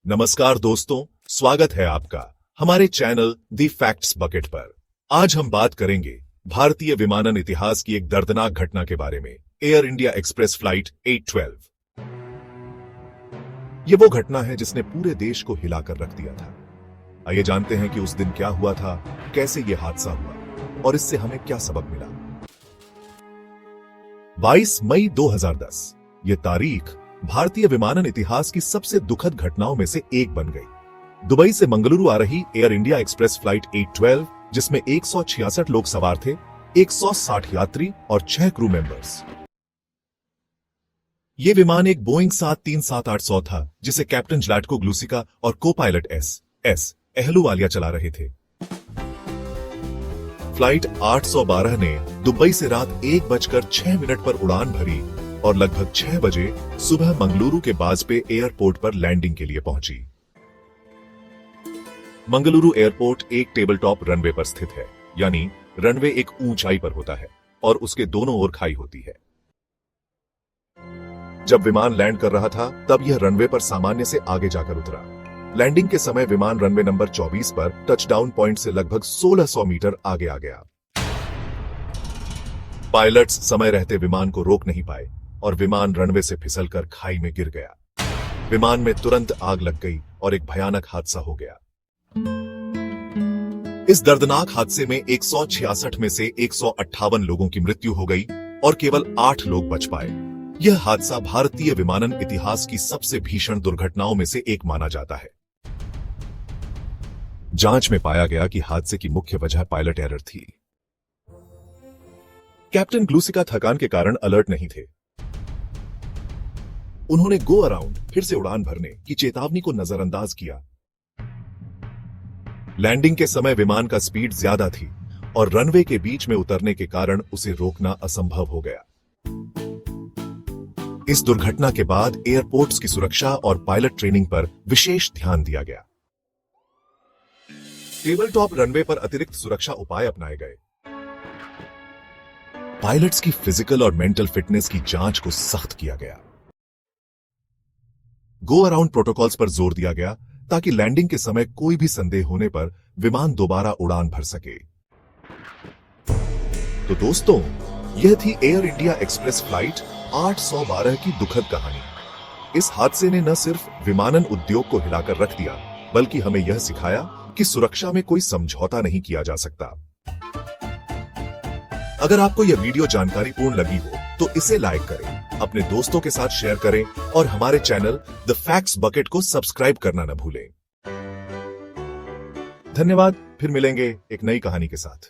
नमस्कार दोस्तों, स्वागत है आपका हमारे चैनल दी फैक्ट्स बकेट पर। आज हम बात करेंगे भारतीय विमानन इतिहास की एक दर्दनाक घटना के बारे में, एयर इंडिया एक्सप्रेस फ्लाइट 812। ये वो घटना है जिसने पूरे देश को हिलाकर रख दिया था। आइए जानते हैं कि उस दिन क्या हुआ था, कैसे ये हादसा हुआ और इससे हमें क्या सबक मिला। 22 मई 2010 ये तारीख भारतीय विमानन इतिहास की सबसे दुखद घटनाओं में से एक बन गई। दुबई से मंगलुरु आ रही एयर इंडिया एक्सप्रेस फ्लाइट 812, जिसमें 166 लोग सवार थे, 160 यात्री और 6 क्रू मेंबर्स। यह विमान एक बोइंग 737-800 था, जिसे कैप्टन ज्लाटको ग्लुसिका और को पायलट एस अहलूवालिया चला रहे थे। फ्लाइट 812 ने दुबई से रात 1:06 पर उड़ान भरी और लगभग 6 बजे सुबह मंगलुरु के बाजपे एयरपोर्ट पर लैंडिंग के लिए पहुंची। मंगलुरु एयरपोर्ट एक टेबल टॉप रनवे पर स्थित है, यानी रनवे एक ऊंचाई पर होता है और उसके दोनों ओर खाई होती है। जब विमान लैंड कर रहा था, तब यह रनवे पर सामान्य से आगे जाकर उतरा। लैंडिंग के समय विमान रनवे नंबर 24 पर टचडाउन पॉइंट से लगभग 1600 मीटर आगे आ गया। पायलट्स समय रहते विमान को रोक नहीं पाए और विमान रनवे से फिसलकर खाई में गिर गया। विमान में तुरंत आग लग गई और एक भयानक हादसा हो गया। इस दर्दनाक हादसे में 166 में से 158 लोगों की मृत्यु हो गई और केवल 8 लोग बच पाए। यह हादसा भारतीय विमानन इतिहास की सबसे भीषण दुर्घटनाओं में से एक माना जाता है। जांच में पाया गया कि हादसे की मुख्य वजह पायलट एरर थी। कैप्टन ग्लुसिका थकान के कारण अलर्ट नहीं थे। उन्होंने गो अराउंड फिर से उड़ान भरने की चेतावनी को नजरअंदाज किया। लैंडिंग के समय विमान का स्पीड ज्यादा थी और रनवे के बीच में उतरने के कारण उसे रोकना असंभव हो गया। इस दुर्घटना के बाद एयरपोर्ट्स की सुरक्षा और पायलट ट्रेनिंग पर विशेष ध्यान दिया गया। टेबल टॉप रनवे पर अतिरिक्त सुरक्षा उपाय अपनाए गए। पायलट्स की फिजिकल और मेंटल फिटनेस की जांच को सख्त किया गया। गो अराउंड प्रोटोकॉल्स पर जोर दिया गया ताकि लैंडिंग के समय कोई भी संदेह होने पर विमान दोबारा उड़ान भर सके। तो दोस्तों, यह थी एयर इंडिया एक्सप्रेस फ्लाइट 812 की दुखद कहानी। इस हादसे ने न सिर्फ विमानन उद्योग को हिलाकर रख दिया, बल्कि हमें यह सिखाया कि सुरक्षा में कोई समझौता नहीं किया जा सकता। अगर आपको यह वीडियो जानकारीपूर्ण लगी हो तो इसे लाइक करें, अपने दोस्तों के साथ शेयर करें और हमारे चैनल द फैक्ट्स बकेट को सब्सक्राइब करना न भूलें। धन्यवाद, फिर मिलेंगे एक नई कहानी के साथ।